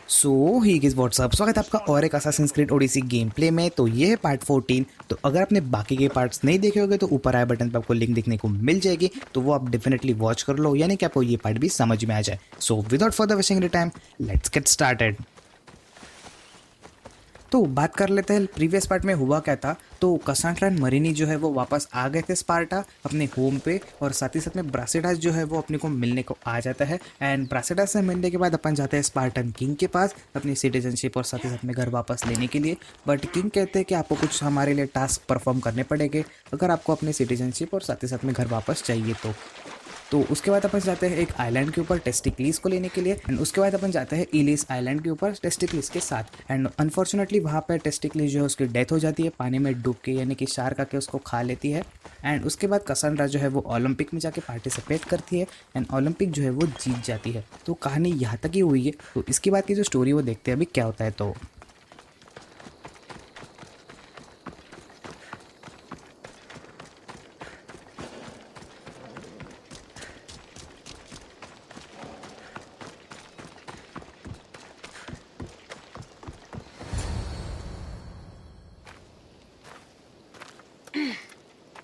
सो ही guys what's up, स्वागत है आपका और एक Assassin's Creed Odyssey game play में। तो ये है पार्ट 14। तो अगर आपने बाकी के पार्ट्स नहीं देखे होंगे तो ऊपर आए बटन पर आपको लिंक देखने को मिल जाएगी, तो वो आप डेफिनेटली वॉच कर लो, यानी कि आपको ये पार्ट भी समझ में आ जाए। So without further wasting time, let's get started. तो बात कर लेते हैं प्रीवियस पार्ट में हुआ क्या था। तो कसांड्रा एंड मरीनी जो है वो वापस आ गए थे स्पार्टा अपने होम पे, और साथ ही साथ में ब्रासिडास जो है वो अपने को मिलने को आ जाता है। एंड ब्रासिडास से मिलने के बाद अपन जाते हैं स्पार्टन किंग के पास अपनी सिटीजनशिप और साथ ही साथ में घर वापस लेने के लिए। बट किंग कहते हैं कि आपको कुछ हमारे लिए टास्क परफॉर्म करने पड़ेंगे अगर आपको अपनी सिटीजनशिप और साथ ही साथ में घर वापस चाहिए तो उसके बाद अपन जाते हैं एक आइलैंड के ऊपर टेस्टिक्लिस को लेने के लिए। एंड उसके बाद अपन जाते हैं इलिस आइलैंड के ऊपर टेस्टिक्लिस के साथ। एंड अनफॉर्चुनेटली वहाँ पर टेस्टिक्लिस जो है उसकी डेथ हो जाती है पानी में डूब के, यानी कि शार्क आके उसको खा लेती है। एंड उसके बाद कसांड्रा जो है वो ओलंपिक में जाके पार्टिसिपेट करती है एंड ओलंपिक जो है वो जीत जाती है। तो कहानी यहाँ तक ही हुई है। तो इसके बाद की जो स्टोरी वो देखते हैं अभी क्या होता है। तो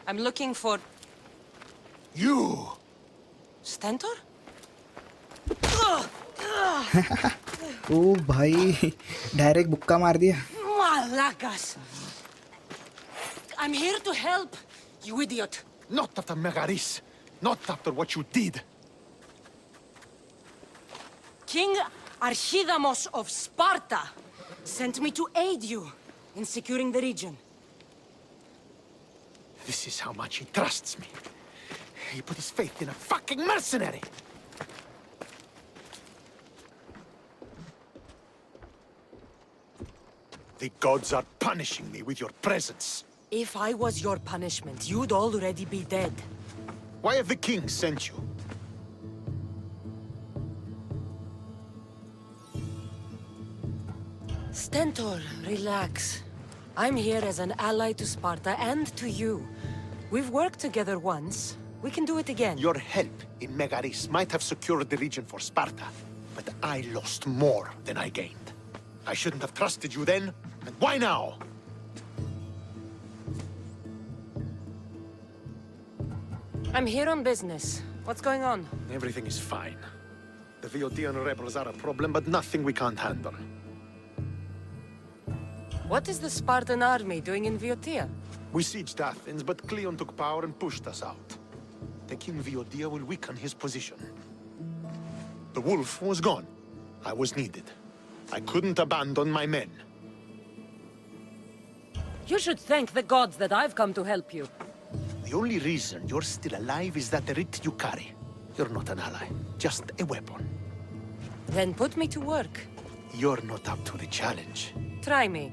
I'm looking for You! Stentor? ओ भाई डायरेक्ट बुक्का मार दिया। Malakas! I'm here to help, you idiot. Not after Megaris. Not after what you did. King Archidamos of Sparta sent me to aid you in securing the region. This is how much he trusts me. He put his faith in a fucking mercenary! The gods are punishing me with your presence. If I was your punishment, you'd already be dead. Why have the kings sent you? Stentor, relax. I'm here as an ally to Sparta and to you. We've worked together once. We can do it again. Your help in Megaris might have secured the region for Sparta, but I lost more than I gained. I shouldn't have trusted you then, and why now? I'm here on business. What's going on? Everything is fine. The Viodian rebels are a problem, but nothing we can't handle. What is the Spartan army doing in Viotia? We sieged Athens, but Cleon took power and pushed us out. Taking Viotia will weaken his position. The wolf was gone. I was needed. I couldn't abandon my men. You should thank the gods that I've come to help you. The only reason you're still alive is that writ you carry. You're not an ally, just a weapon. Then put me to work. You're not up to the challenge. Try me.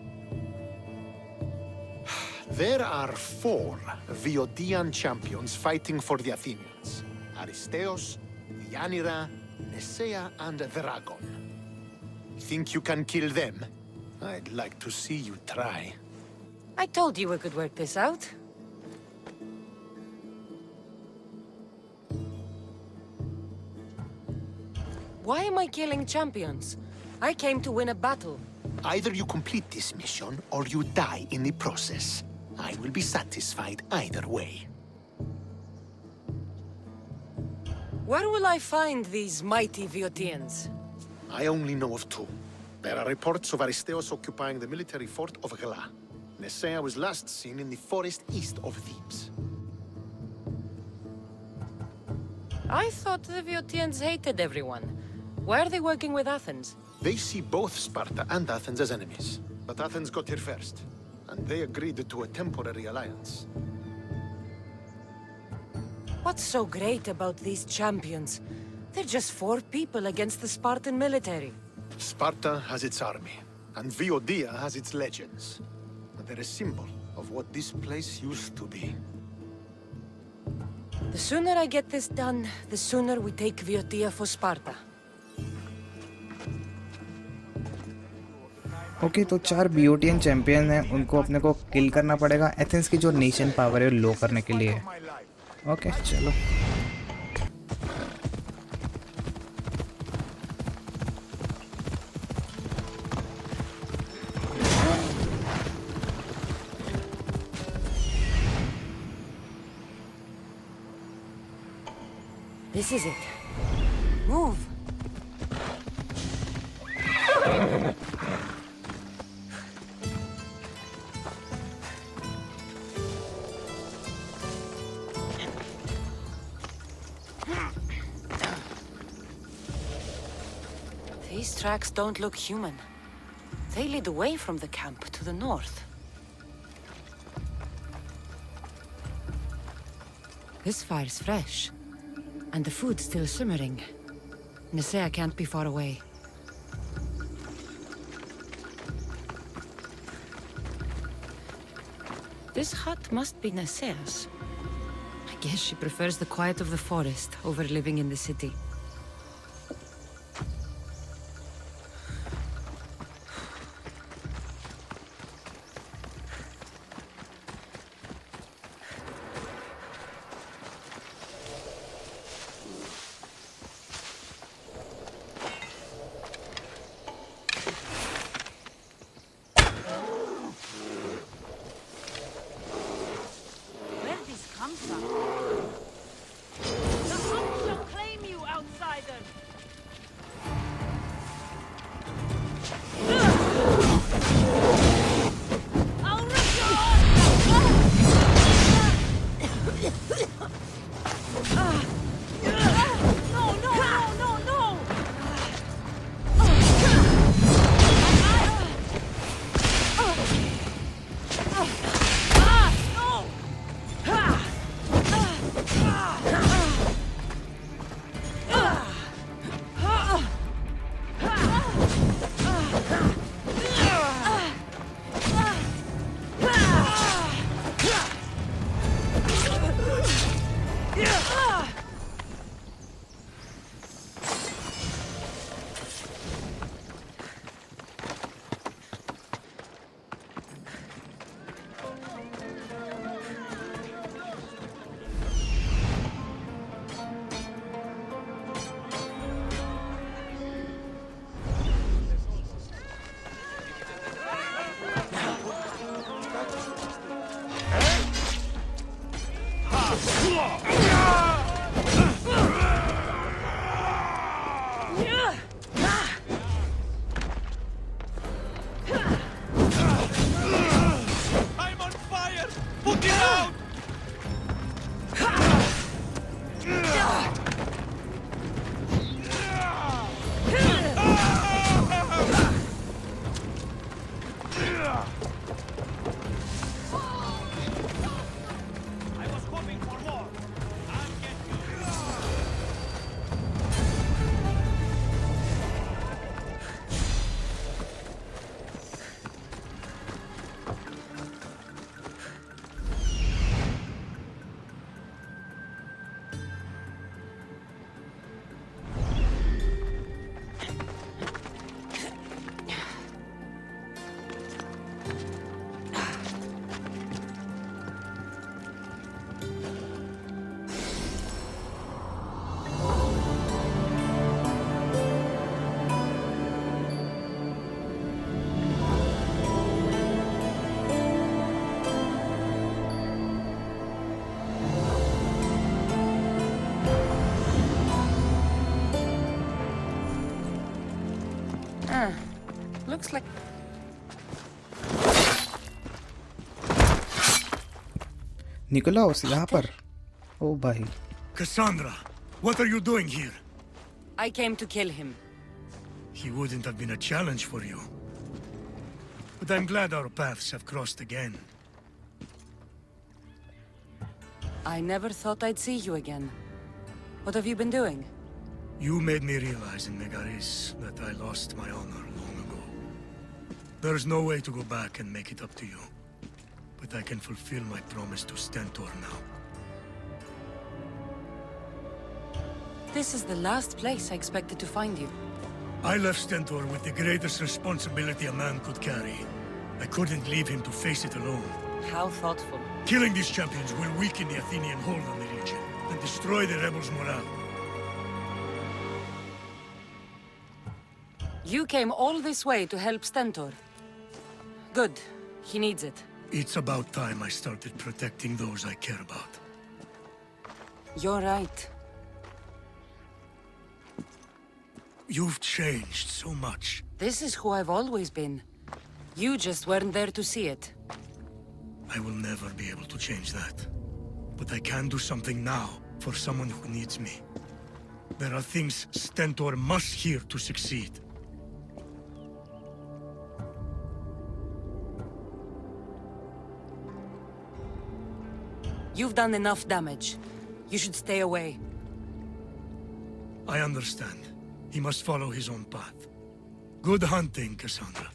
There are 4 Viodian champions fighting for the Athenians. Aristeos, Yanira, Nesea, and Dragon. Think you can kill them? I'd like to see you try. I told you we could work this out. Why am I killing champions? I came to win a battle. Either you complete this mission, or you die in the process. I will be satisfied either way. Where will I find these mighty Viotians? I only know of 2. There are reports of Aristeos occupying the military fort of Gela. Nesea was last seen in the forest east of Thebes. I thought the Viotians hated everyone. Why are they working with Athens? They see both Sparta and Athens as enemies. But Athens got here first, and they agreed to a temporary alliance. What's so great about these champions? They're just 4 people against the Spartan military. Sparta has its army, and Viodia has its legends. They're a symbol of what this place used to be. The sooner I get this done, the sooner we take Viotia for Sparta. Okay तो 4 बीओटियन champion हैं, उनको अपने को किल करना पड़ेगा Athens की जो nation power है लो करने के लिए। ओके चलो। This is it. Move. These tracks don't look human. They lead away from the camp to the north. This fire's fresh, and the food's still simmering. Nisea can't be far away. This hut must be Nisea's. I guess she prefers the quiet of the forest over living in the city. Where did this come from? The hunt shall claim you, outsider! I'll rip your No, no, no, no, no! No! I'm on fire! Put it out! I was hoping for more. I'll get you. Looks like... निकोलाउस यहाँ पर ओ भाई Cassandra, what are you doing here? I came to kill him. He wouldn't have been a challenge for you. But I'm glad our paths have crossed again. I never thought I'd see you again. What have you been doing? You made me realize in Megaris that I lost my honor long ago. There's no way to go back and make it up to you. But I can fulfill my promise to Stentor now. This is the last place I expected to find you. I left Stentor with the greatest responsibility a man could carry. I couldn't leave him to face it alone. How thoughtful. Killing these champions will weaken the Athenian hold on the region and destroy the rebels' morale. You came all this way to help Stentor. Good. He needs it. It's about time I started protecting those I care about. You're right. You've changed so much. This is who I've always been. You just weren't there to see it. I will never be able to change that. But I can do something now for someone who needs me. There are things Stentor must hear to succeed. You've done enough damage. You should stay away. I understand. He must follow his own path. Good hunting, Cassandra.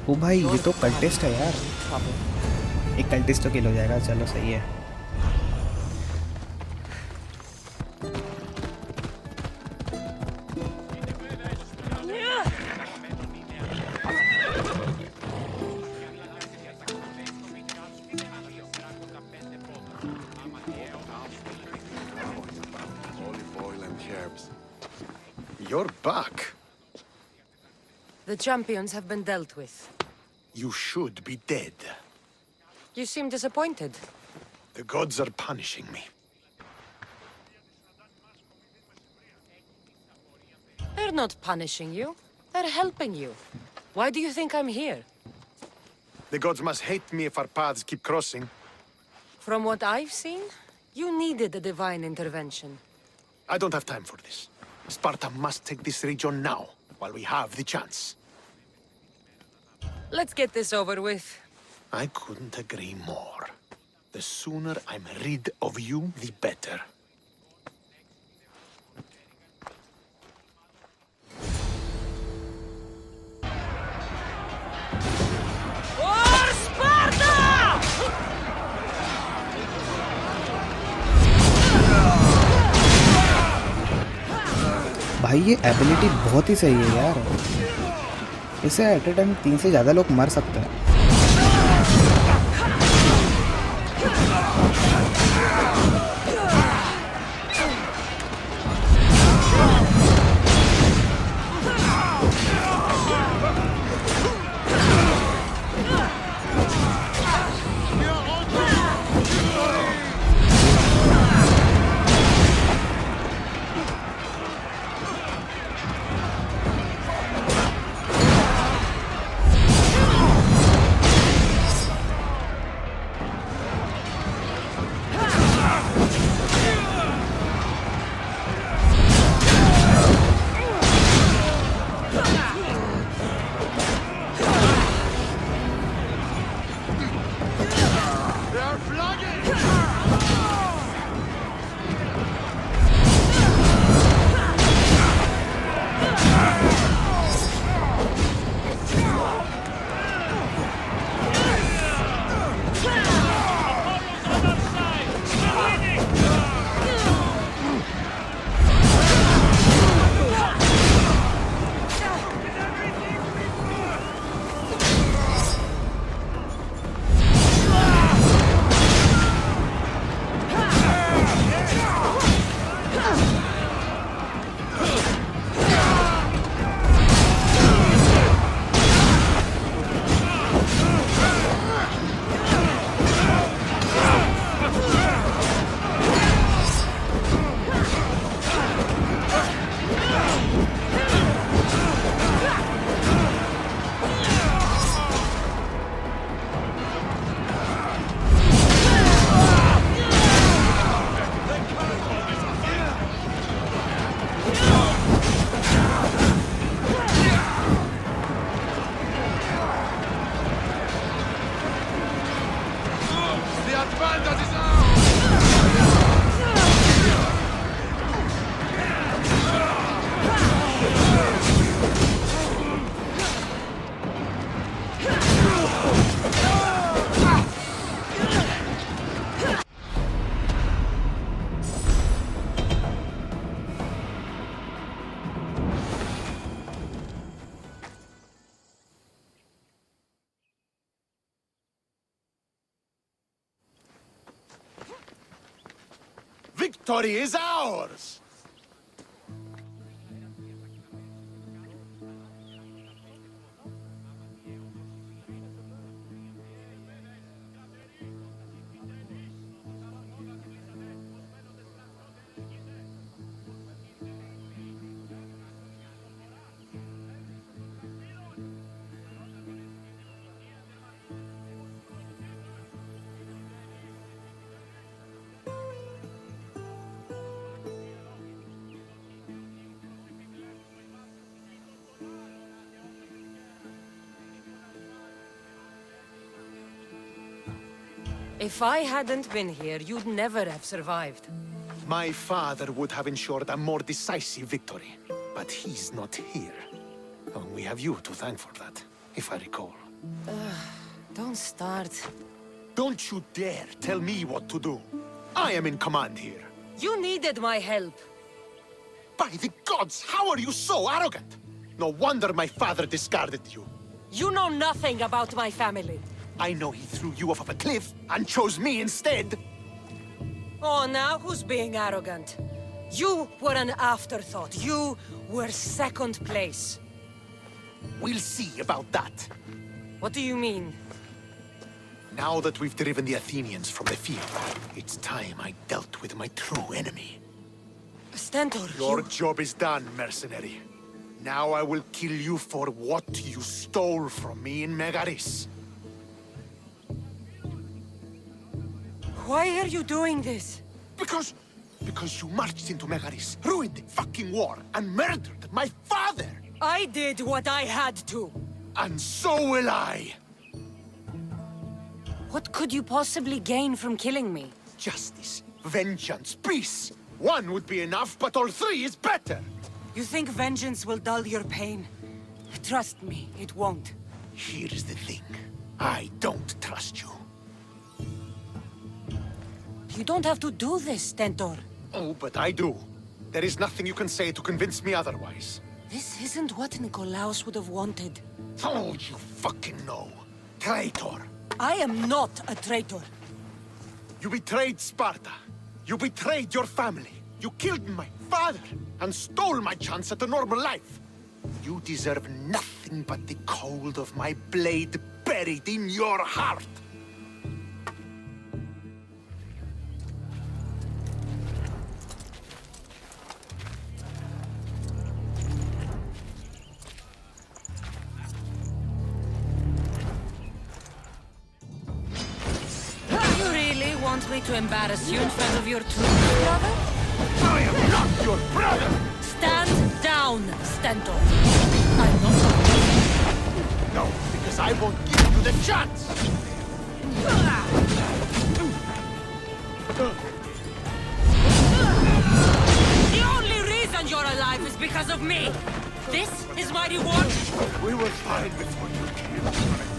ओ भाई ये तो cultist है यार। एक cultist तो किल हो जाएगा, चलो सही है। You're back. The champions have been dealt with. You should be dead. You seem disappointed. The gods are punishing me. They're not punishing you. They're helping you. Why do you think I'm here? The gods must hate me if our paths keep crossing. From what I've seen, you needed a divine intervention. I don't have time for this. Sparta must take this region now, while we have the chance. Let's get this over with. I couldn't agree more. The sooner I'm rid of you, the better. For Sparta! भाई ये ability बहुत ही सही है यार। इसे eight ए time 3 से ज़्यादा लोग मर सकते हैं। Victory is ours! If I hadn't been here, you'd never have survived. My father would have ensured a more decisive victory, but he's not here. Oh, we have you to thank for that, if I recall. Don't start. Don't you dare tell me what to do. I am in command here. You needed my help. By the gods, how are you so arrogant? No wonder my father discarded you. You know nothing about my family. I know he threw you off of a cliff and chose me instead. Oh, now who's being arrogant? You were an afterthought. You were second place. We'll see about that. What do you mean? Now that we've driven the Athenians from the field, it's time I dealt with my true enemy. Stentor, Your job is done, mercenary. Now I will kill you for what you stole from me in Megaris. Why are you doing this? Because you marched into Megaris, ruined the fucking war, and murdered my father! I did what I had to. And so will I! What could you possibly gain from killing me? Justice, vengeance, peace! One would be enough, but all three is better! You think vengeance will dull your pain? Trust me, it won't. Here's the thing. I don't trust you. You don't have to do this, Stentor. Oh, but I do. There is nothing you can say to convince me otherwise. This isn't what Nikolaos would have wanted. Oh, you fucking know. Traitor. I am not a traitor. You betrayed Sparta. You betrayed your family. You killed my father and stole my chance at a normal life. You deserve nothing but the cold of my blade buried in your heart. You really want me to embarrass you in front of your true brother? I am not your brother! Stand down, Stentor. I'm not. No, because I won't give you the chance! The only reason you're alive is because of me. This is my reward. We were fine before you came.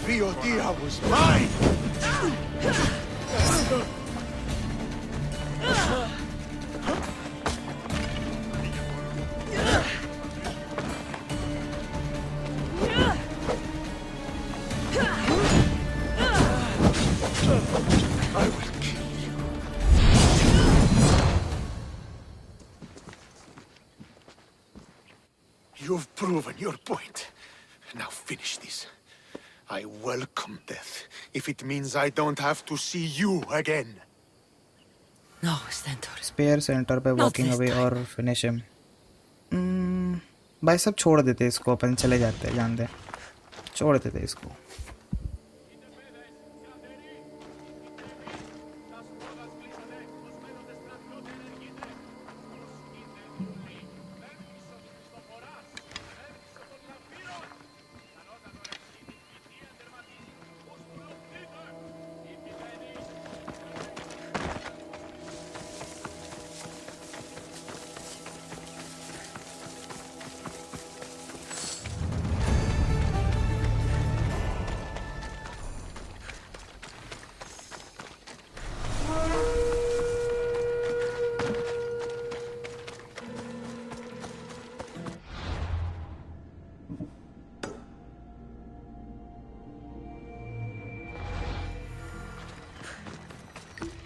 Viodia was mine! I will kill you. You've proven your point. Now finish this. I welcome death, if it means I don't have to see you again. No, Stentor. Spare centre पे walking away और finish him. भाई सब छोड़ देते इसको, अपन चले जाते हैं, जान दे, छोड़ देते इसको।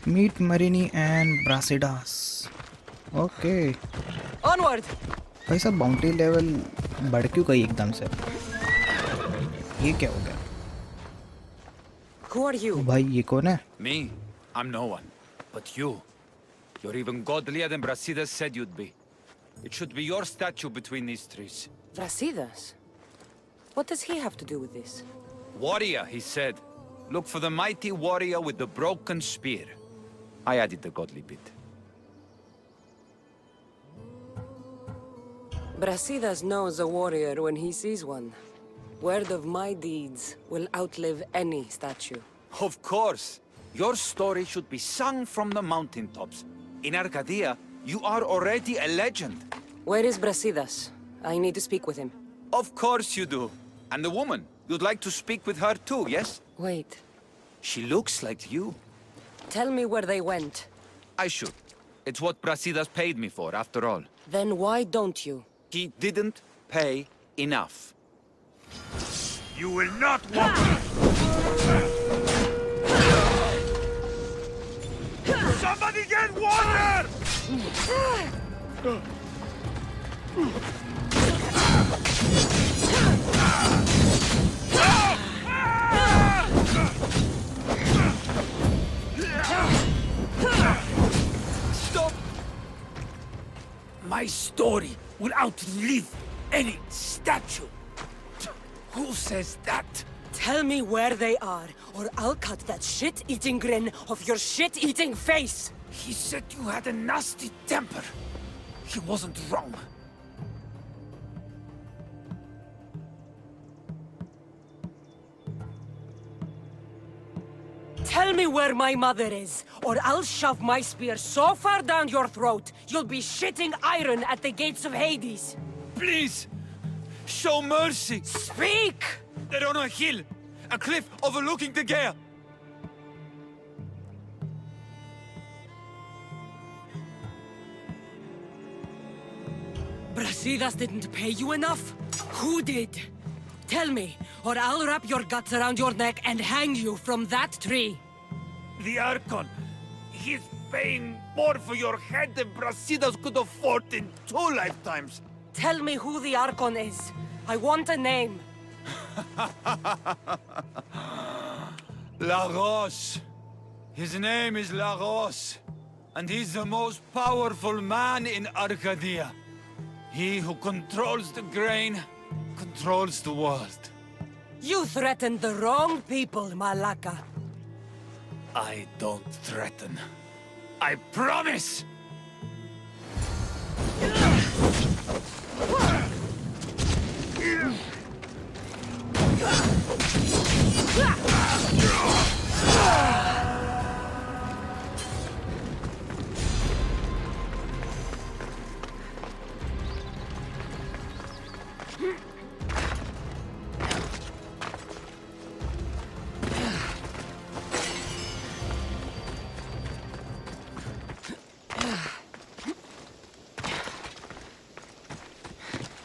Meet Marini and Brasidas. Okay Onward! भाई साहब, बाउंटी लेवल बढ़ क्यों गई एकदम से? ये क्या हो गया? Who are you? भाई ये कौन है? Me? I'm no one. But you. You're even godlier than Brasidas said you'd be. It should be your statue between these trees. Brasidas? What does he have to do with this? Warrior, he said. Look for the mighty warrior with the broken spear. I added the godly bit. Brasidas knows a warrior when he sees one. Word of my deeds will outlive any statue. Of course. Your story should be sung from the mountaintops. In Arcadia, you are already a legend. Where is Brasidas? I need to speak with him. Of course you do. And the woman, you'd like to speak with her too, yes? Wait. She looks like you. Tell me where they went. I should. It's what Brasidas paid me for, after all. Then why don't you? He didn't pay enough. You will not walk. Somebody get water! Stop! My story will outlive any statue. Who says that? Tell me where they are, or I'll cut that shit-eating grin off your shit-eating face! He said you had a nasty temper. He wasn't wrong. Tell me where my mother is, or I'll shove my spear so far down your throat, you'll be shitting iron at the gates of Hades! Please! Show mercy! Speak! They're on a hill! A cliff overlooking the gale! Brasidas didn't pay you enough? Who did? Tell me, or I'll wrap your guts around your neck and hang you from that tree! The Archon! He's paying more for your head than Brasidas could afford in 2 lifetimes! Tell me who the Archon is. I want a name. Lagos. His name is Lagos. And he's the most powerful man in Arcadia. He who controls the grain, controls the world. You threatened the wrong people, Malaka. I don't threaten. I promise!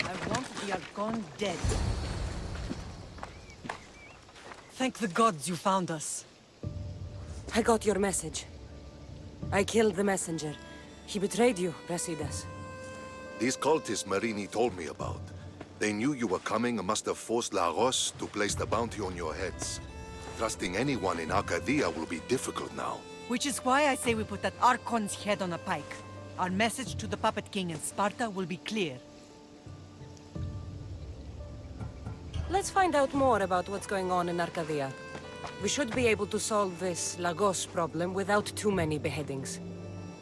I want the Archon dead. Thank the gods you found us. I got your message. I killed the messenger. He betrayed you, Brasidas. These cultists Marini told me about. They knew you were coming and must have forced Lagos to place the bounty on your heads. Trusting anyone in Arcadia will be difficult now. Which is why I say we put that Archon's head on a pike. Our message to the Puppet King in Sparta will be clear. Let's find out more about what's going on in Arcadia. We should be able to solve this Lagos problem without too many beheadings.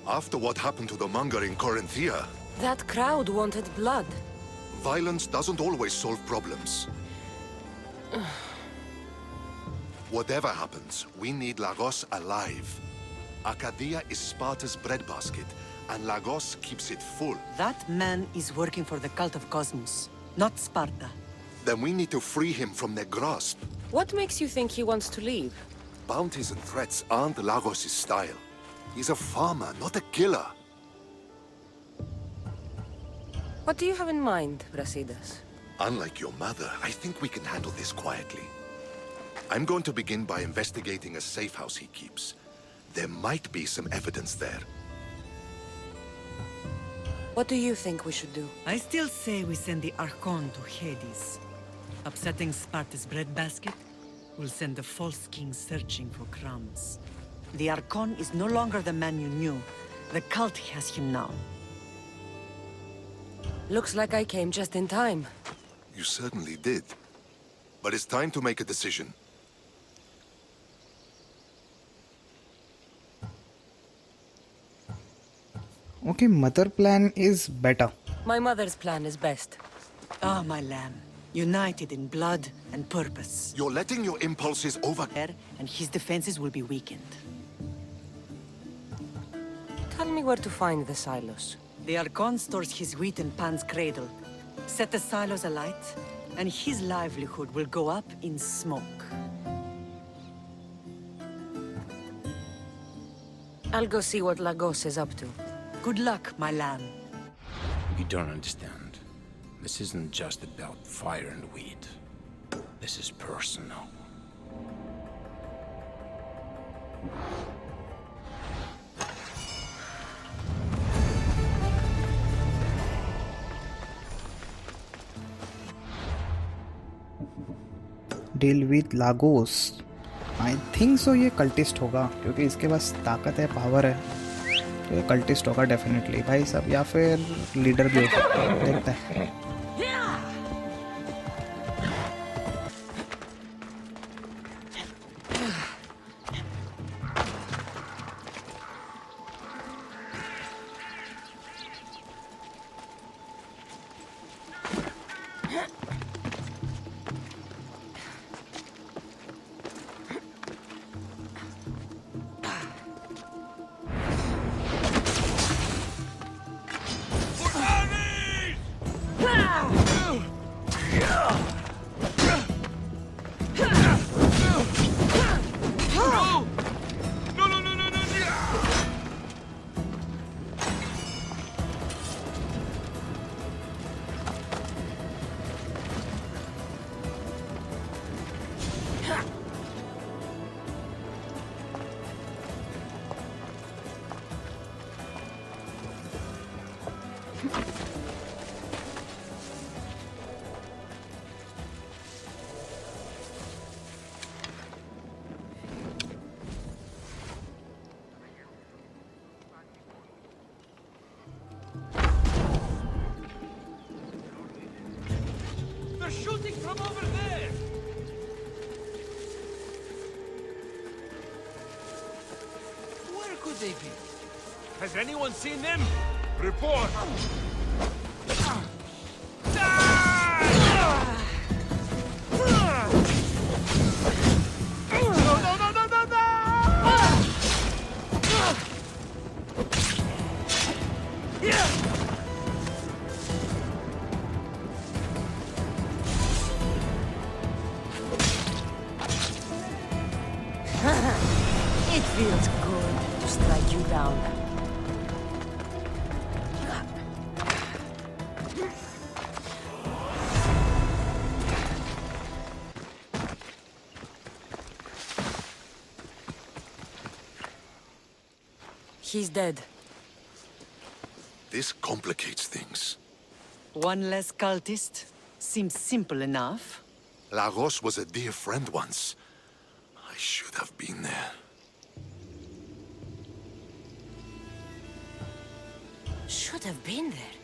After what happened to the monger in Corinthia, That crowd wanted blood. violence doesn't always solve problems. Whatever happens, we need Lagos alive. Arcadia is Sparta's breadbasket, and Lagos keeps it full. That man is working for the cult of Cosmos, not Sparta. Then we need to free him from their grasp. What makes you think he wants to leave? Bounties and threats aren't Lagos' style. He's a farmer, not a killer. What do you have in mind, Brasidas? Unlike your mother, I think we can handle this quietly. I'm going to begin by investigating a safe house he keeps. There might be some evidence there. What do you think we should do? I still say we send the Archon to Hades. Upsetting Sparta's breadbasket will send the false king searching for crumbs. The Archon is no longer the man you knew. The cult has him now. Looks like I came just in time. You certainly did. But it's time to make a decision. Okay, mother plan is better. My mother's plan is best. Ah, my lamb. United in blood and purpose. You're letting your impulses over... And his defenses will be weakened. Tell me where to find the silos. The Archon stores his wheat in Pan's cradle. Set the silos alight, and his livelihood will go up in smoke. I'll go see what Lagos is up to. Good luck, my lamb. You don't understand. This isn't just about fire and weed. This is personal. Deal with Lagos. I think so ये cultist होगा क्योंकि इसके पास ताकत है, power है, तो ये cultist होगा डेफिनेटली भाई साहब, या फिर लीडर भी हो सकता है, देखते हैं. They're shooting from over there! Where could they be? Has anyone seen them? Report! It feels good to strike you down. He's dead. This complicates things. One less cultist? Seems simple enough. Lagos was a dear friend once. I should have been there. Should have been there.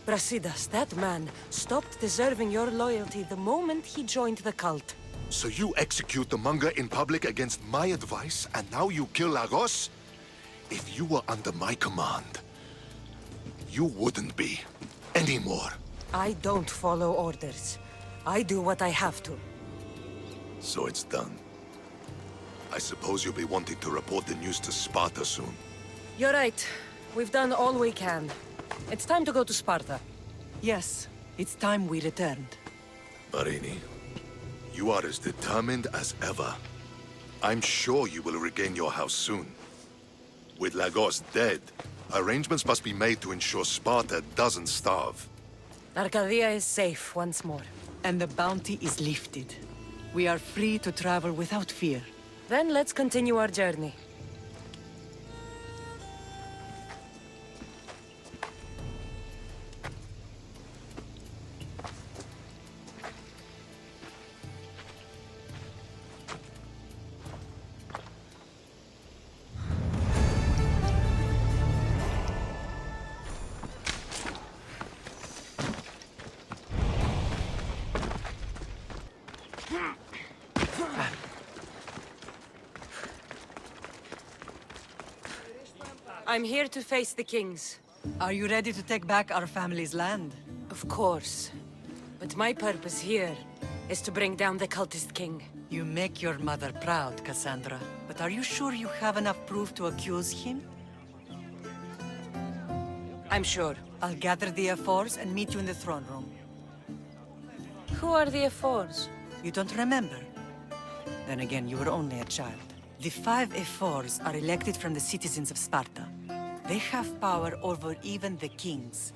Brasidas, that man, stopped deserving your loyalty the moment he joined the cult. So you execute the manga in public against my advice, and now you kill Lagos? If you were under my command, you wouldn't be anymore. I don't follow orders. I do what I have to. So it's done. I suppose you'll be wanting to report the news to Sparta soon. You're right. We've done all we can. It's time to go to Sparta. Yes, it's time we returned. Marini, you are as determined as ever. I'm sure you will regain your house soon. With Lagos dead, arrangements must be made to ensure Sparta doesn't starve. Arcadia is safe once more. And the bounty is lifted. We are free to travel without fear. Then let's continue our journey. I'm here to face the kings. Are you ready to take back our family's land? Of course. But my purpose here is to bring down the cultist king. You make your mother proud, Cassandra. But are you sure you have enough proof to accuse him? I'm sure. I'll gather the F4s and meet you in the throne room. Who are the F4s? You don't remember? Then again, you were only a child. The 5 F4s are elected from the citizens of Sparta. They have power over even the kings.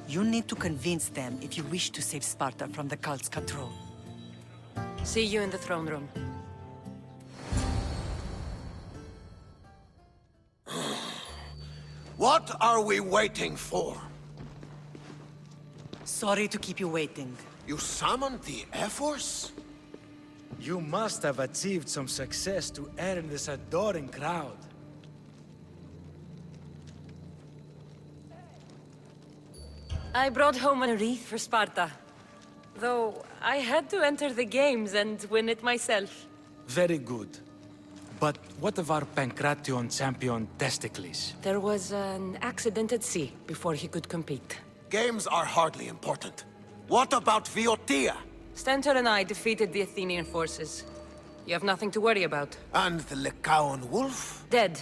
You need to convince them if you wish to save Sparta from the cult's control. See you in the throne room. What are we waiting for? Sorry to keep you waiting. You summoned the F-Force? You must have achieved some success to earn this adoring crowd. I brought home a wreath for Sparta. Though I had to enter the games and win it myself. Very good. But what of our Pancration champion Testicles? There was an accident at sea before he could compete. Games are hardly important. What about Viotia? Stentor and I defeated the Athenian forces. You have nothing to worry about. And the Lycaon wolf? Dead.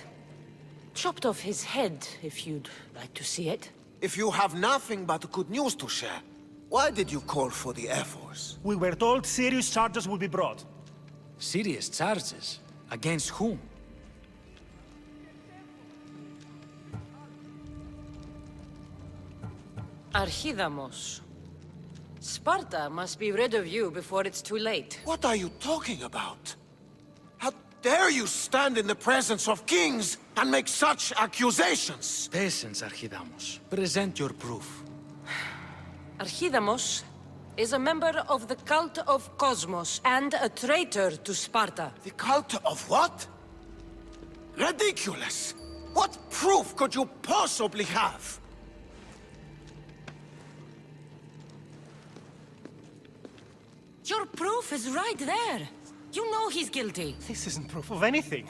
Chopped off his head, if you'd like to see it. If you have nothing but good news to share, why did you call for the F-Force? We were told serious charges would be brought. Serious charges? Against whom? Archidamos. Sparta must be rid of you before it's too late. What are you talking about? How dare you stand in the presence of kings and make such accusations? Patience, Archidamos. Present your proof. Archidamos is a member of the cult of Cosmos and a traitor to Sparta. The cult of what? Ridiculous! What proof could you possibly have? Your proof is right there. You know he's guilty. This isn't proof of anything.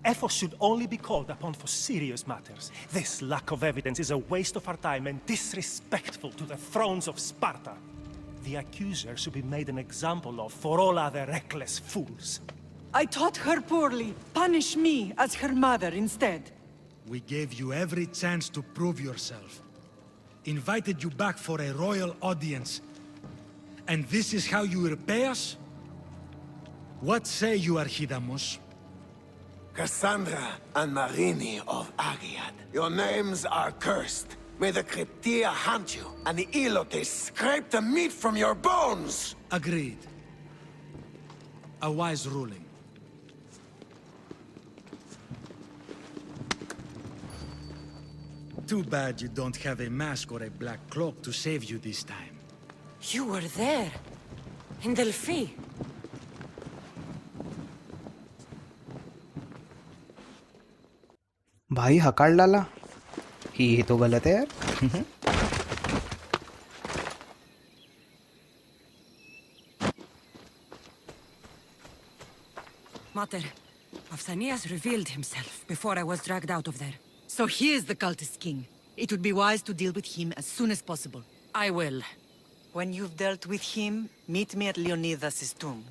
Ephos should only be called upon for serious matters. This lack of evidence is a waste of our time and disrespectful to the thrones of Sparta. The accuser should be made an example of for all other reckless fools. I taught her poorly. Punish me as her mother instead. We gave you every chance to prove yourself. Invited you back for a royal audience. And this is how you repay us? What say you, Archidamos? Cassandra and Marini of Agiad, your names are cursed. May the Cryptia hunt you, and the Elotes scrape the meat from your bones! Agreed. A wise ruling. Too bad you don't have a mask or a black cloak to save you this time. You were there. In Delphi. भाई हकार डाला ये तो गलत है यार Mater, Pausanias revealed himself before I was dragged out of there. So he is the cultist king. It would be wise to deal with him as soon as possible. I will. When you've dealt with him, meet me at Leonidas' tomb.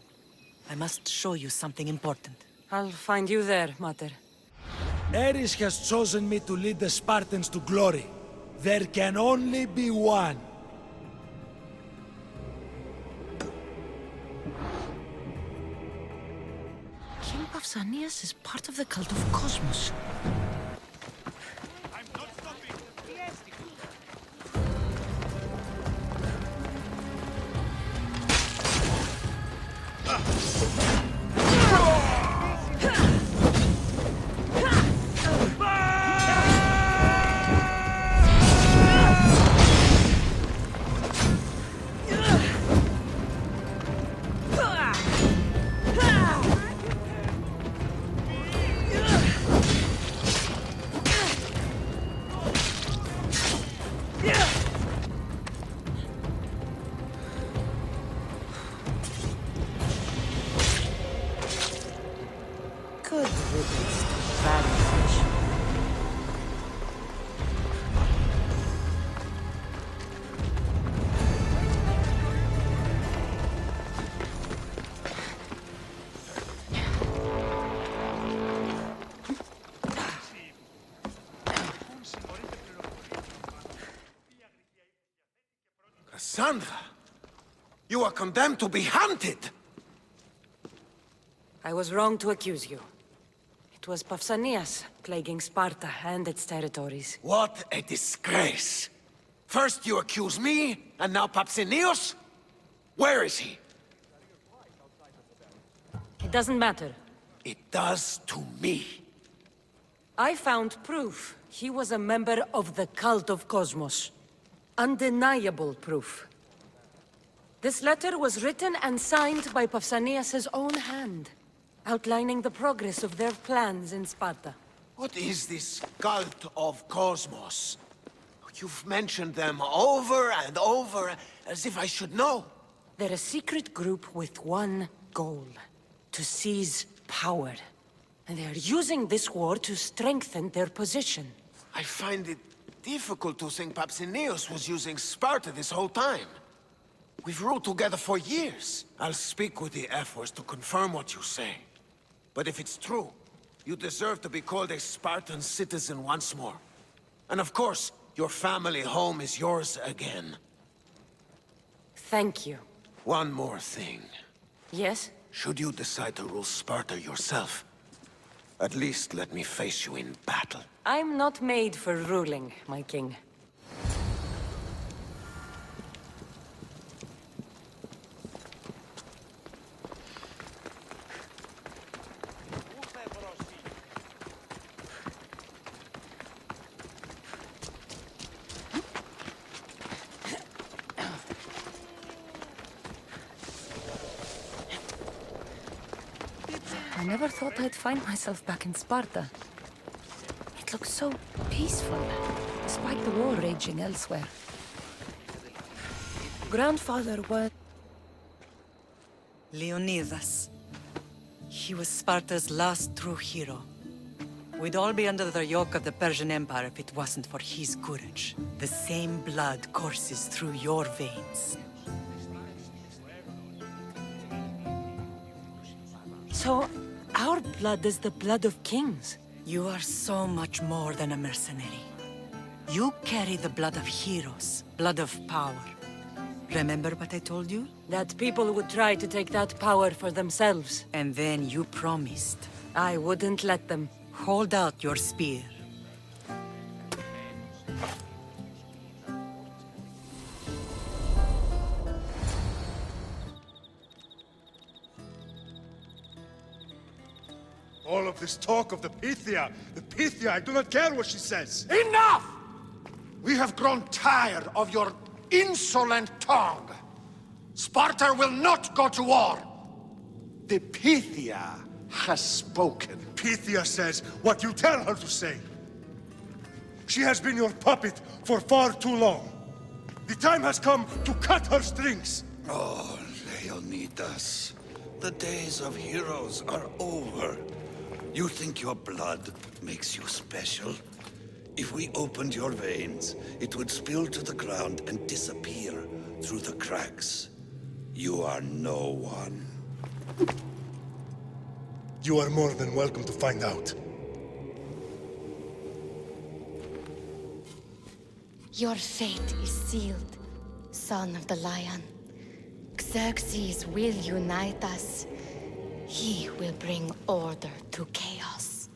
I must show you something important. I'll find you there, Mater. Ares has chosen me to lead the Spartans to glory. There can only be one. King Pausanias is part of the cult of Cosmos. Cassandra! You are condemned to be hunted! I was wrong to accuse you. It was Pausanias plaguing Sparta and its territories. What a disgrace! First you accuse me, and now Pausanias? Where is he? It doesn't matter. It does to me. I found proof he was a member of the cult of Cosmos. Undeniable proof. This letter was written and signed by Pausanias' own hand, outlining the progress of their plans in Sparta. What is this cult of Cosmos? You've mentioned them over and over, as if I should know. They're a secret group with one goal: to seize power. And they're using this war to strengthen their position. I find it difficult to think Pausanias was using Sparta this whole time. We've ruled together for years. I'll speak with the Ephors to confirm what you say. But if it's true, you deserve to be called a Spartan citizen once more. And of course, your family home is yours again. Thank you. One more thing. Yes? Should you decide to rule Sparta yourself, at least let me face you in battle. I'm not made for ruling, my king. I never thought I'd find myself back in Sparta. It looks so peaceful, despite the war raging elsewhere. Grandfather was... Leonidas. He was Sparta's last true hero. We'd all be under the yoke of the Persian Empire if it wasn't for his courage. The same blood courses through your veins. So, our blood is the blood of kings. You are so much more than a mercenary. You carry the blood of heroes, blood of power. Remember what I told you? That people would try to take that power for themselves. And then you promised. I wouldn't let them. Hold out your spear. All of this talk of the Pythia, I do not care what she says. Enough! We have grown tired of your insolent tongue. Sparta will not go to war. The Pythia has spoken. Pythia says what you tell her to say. She has been your puppet for far too long. The time has come to cut her strings. Oh, Leonidas, the days of heroes are over. You think your blood makes you special? If we opened your veins, it would spill to the ground and disappear through the cracks. You are no one. You are more than welcome to find out. Your fate is sealed, son of the lion. Xerxes will unite us. He will bring order to chaos.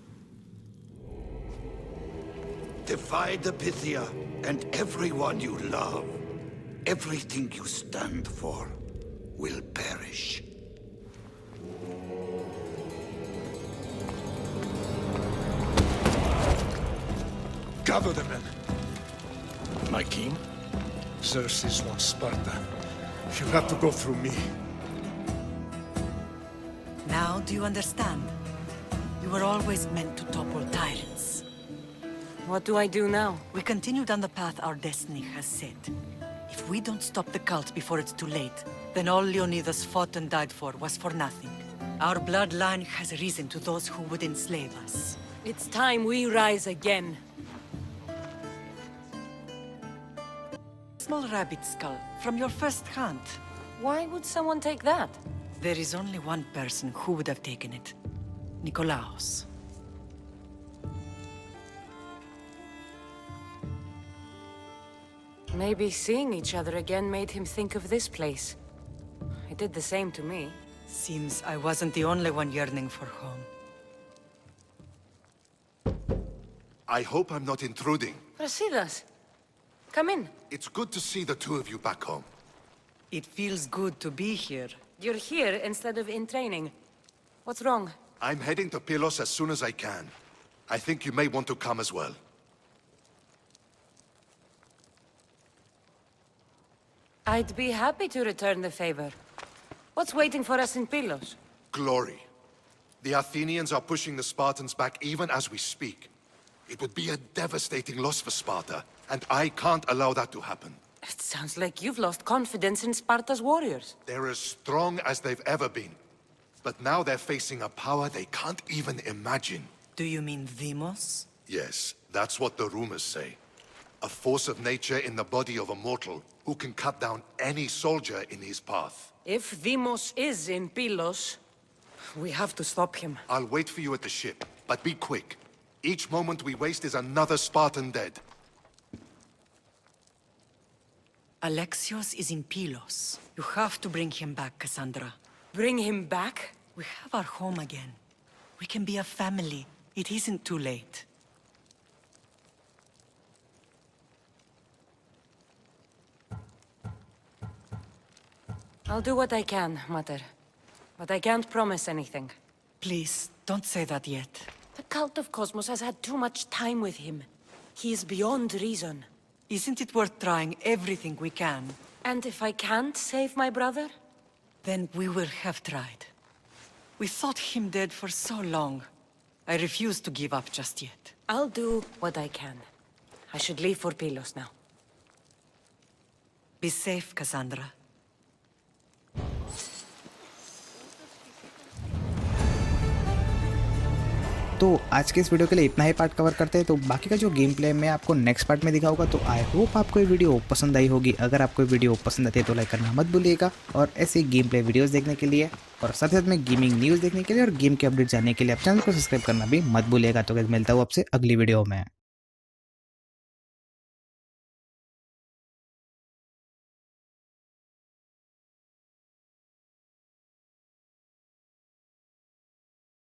Defy the Pythia and everyone you love. Everything you stand for will perish. Gather the men. My king? Xerxes wants Sparta. She'll have to go through me. Now do you understand? You were always meant to topple tyrants. What do I do now? We continue down the path our destiny has set. If we don't stop the cult before it's too late, then all Leonidas fought and died for was for nothing. Our bloodline has risen to those who would enslave us. It's time we rise again. Small rabbit skull from your first hunt. Why would someone take that? There is only one person who would have taken it. Nikolaos. Maybe seeing each other again made him think of this place. It did the same to me. Seems I wasn't the only one yearning for home. I hope I'm not intruding. Brasidas, come in. It's good to see the two of you back home. It feels good to be here. You're here instead of in training. What's wrong? I'm heading to Pylos as soon as I can. I think you may want to come as well. I'd be happy to return the favor. What's waiting for us in Pylos? Glory. The Athenians are pushing the Spartans back even as we speak. It would be a devastating loss for Sparta, and I can't allow that to happen. It sounds like you've lost confidence in Sparta's warriors. They're as strong as they've ever been. But now they're facing a power they can't even imagine. Do you mean Demos? Yes, that's what the rumors say. A force of nature in the body of a mortal who can cut down any soldier in his path. If Demos is in Pylos, we have to stop him. I'll wait for you at the ship, but be quick. Each moment we waste is another Spartan dead. Alexios is in Pylos. You have to bring him back, Cassandra. Bring him back? We have our home again. We can be a family. It isn't too late. I'll do what I can, Mater. But I can't promise anything. Please, don't say that yet. The cult of Cosmos has had too much time with him. He is beyond reason. Isn't it worth trying everything we can? And if I can't save my brother? Then we will have tried. We thought him dead for so long. I refuse to give up just yet. I'll do what I can. I should leave for Pylos now. Be safe, Cassandra. तो आज के इस video के लिए इतना ही part cover करते हैं। तो बाकी का जो गेम प्ले मैं आपको नेक्स्ट पार्ट में दिखाऊंगा। तो आई होप आपको ये वीडियो पसंद आई होगी। अगर आपको ये वीडियो पसंद आती है तो लाइक करना मत भूलिएगा, और ऐसे गेम प्ले वीडियोस देखने के लिए और साथ ही साथ में गेमिंग न्यूज़ देखने के लिए और गेम के अपडेट जानने के लिए आप चैनल को सब्सक्राइब करना भी मत भूलिएगा। तो मिलता हूँ आपसे अगली वीडियो में।